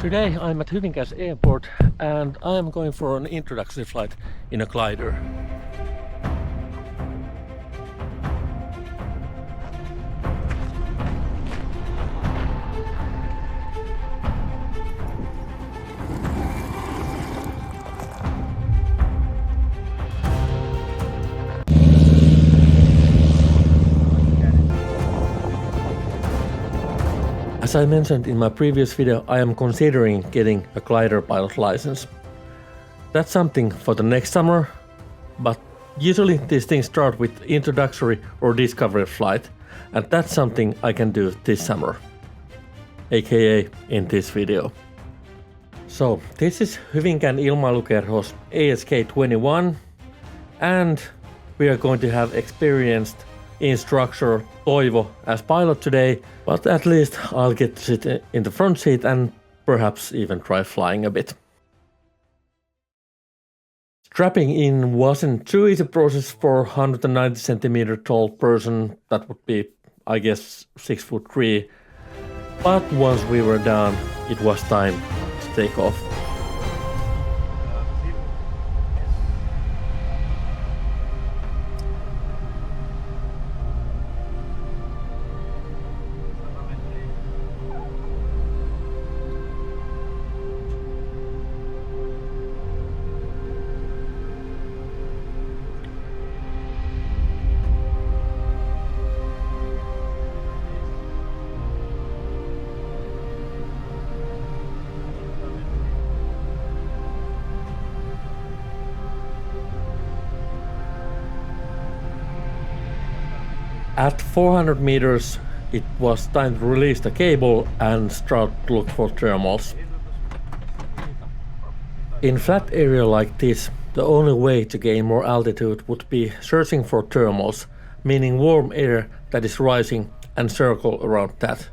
Today I'm at Hyvinkään airport and I am going for an introductory flight in a glider. As I mentioned in my previous video, I am considering getting a glider pilot license. That's something for the next summer, but usually these things start with introductory or discovery flight, and that's something I can do this summer, aka in this video. So this is Hyvinkään Ilmailukeho's ASK21, and we are going to have experienced instructor Toivo as pilot today, but at least I'll get to sit in the front seat and perhaps even try flying a bit. Strapping in wasn't too easy process for 190 centimeter tall person, that would be I guess 6'3", but once we were done it was time to take off. At 400 meters, it was time to release the cable and start to look for thermals. In flat area like this, the only way to gain more altitude would be searching for thermals, meaning warm air that is rising and circle around that.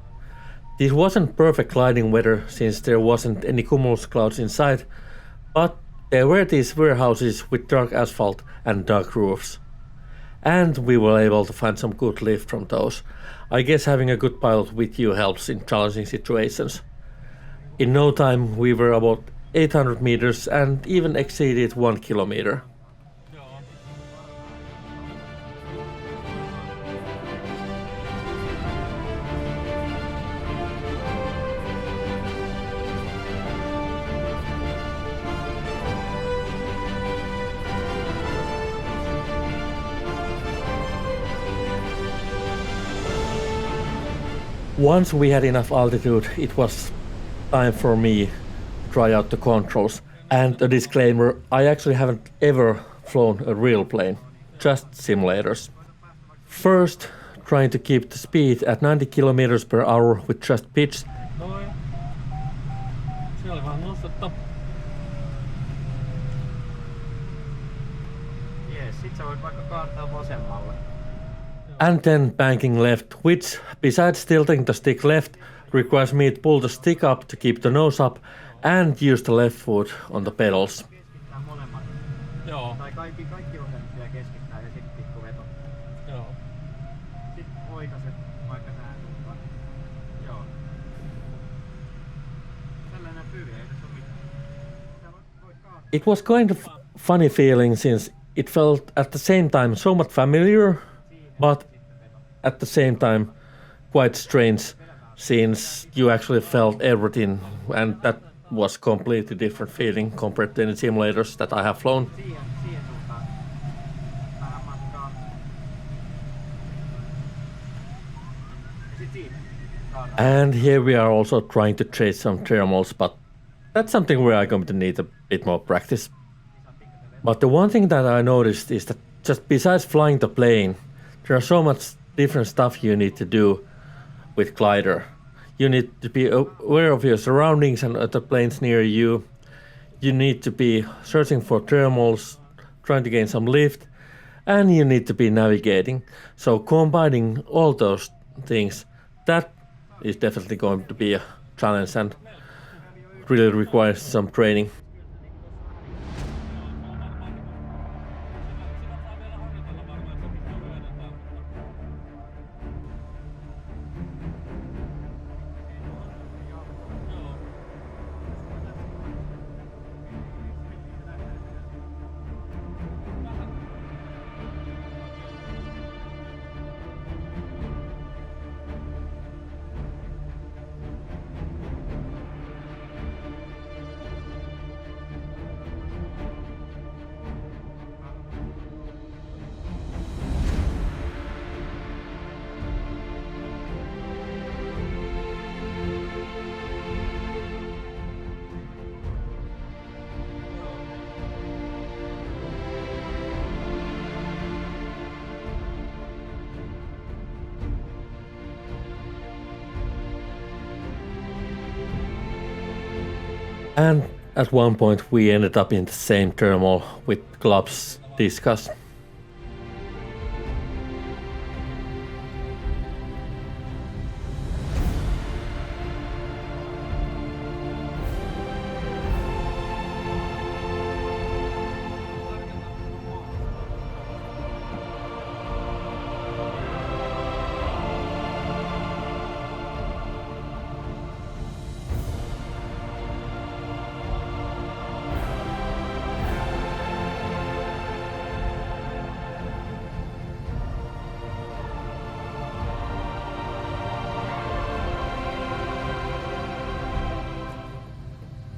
This wasn't perfect gliding weather since there wasn't any cumulus clouds inside, but there were these warehouses with dark asphalt and dark roofs. And we were able to find some good lift from those. I guess having a good pilot with you helps in challenging situations. In no time we were about 800 meters and even exceeded 1 kilometer. Once we had enough altitude, it was time for me to try out the controls. And a disclaimer, I actually haven't ever flown a real plane, just simulators. First, trying to keep the speed at 90 kilometers per hour with just pitch. And then banking left, which, besides tilting the stick left, requires me to pull the stick up to keep the nose up and use the left foot on the pedals. Joo. Tai kaikki ohjelmia keskittää ja sitten pikku veto. Joo. Sitten oikaiset vaikka tähän suuntaan. Joo. Tällainen pyvi, ei tässä ole mitään. It was kind of funny feeling since it felt at the same time so much familiar, but at the same time quite strange since you actually felt everything, and that was completely different feeling compared to any simulators that I have flown. And here we are also trying to chase some thermals, but that's something where I'm going to need a bit more practice. But the one thing that I noticed is that just besides flying the plane, there are so much different stuff you need to do with glider. You need to be aware of your surroundings and other planes near you. You need to be searching for thermals, trying to gain some lift, and you need to be navigating. So combining all those things, that is definitely going to be a challenge and really requires some training. And at one point we ended up in the same terminal with gloves discussed.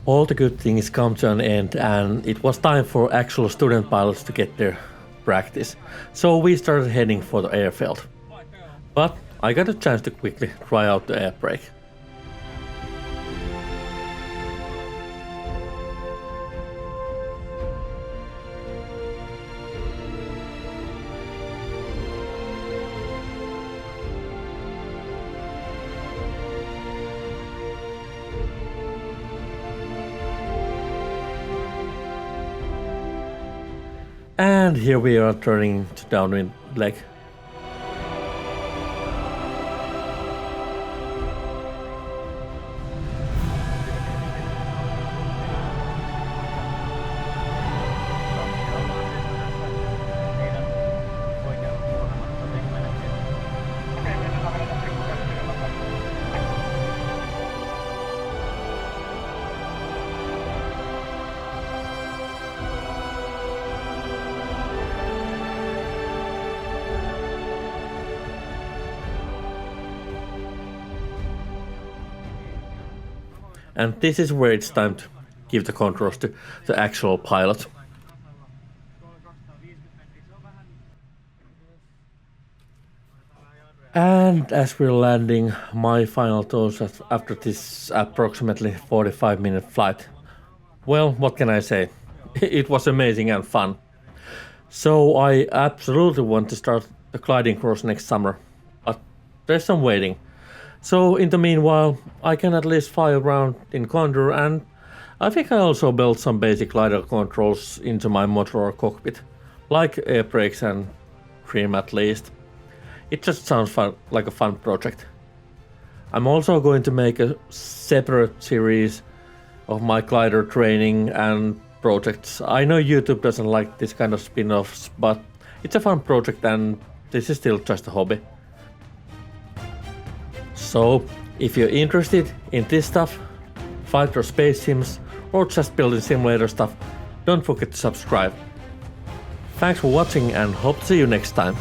All the good things come to an end, and it was time for actual student pilots to get their practice. So we started heading for the airfield. But I got a chance to quickly try out the air brake. And here we are turning to downwind leg. And this is where it's time to give the controls to the actual pilot. And as we're landing, my final thoughts after this approximately 45-minute flight. Well, what can I say? It was amazing and fun. So I absolutely want to start the gliding course next summer, but there's some waiting. So in the meanwhile, I can at least fly around in Condor, and I think I also built some basic glider controls into my modular cockpit, like air brakes and trim at least. It just sounds fun, like a fun project. I'm also going to make a separate series of my glider training and projects. I know YouTube doesn't like this kind of spin-offs, but it's a fun project and this is still just a hobby. So, if you're interested in this stuff, fighter space sims, or just building simulator stuff, don't forget to subscribe. Thanks for watching and hope to see you next time.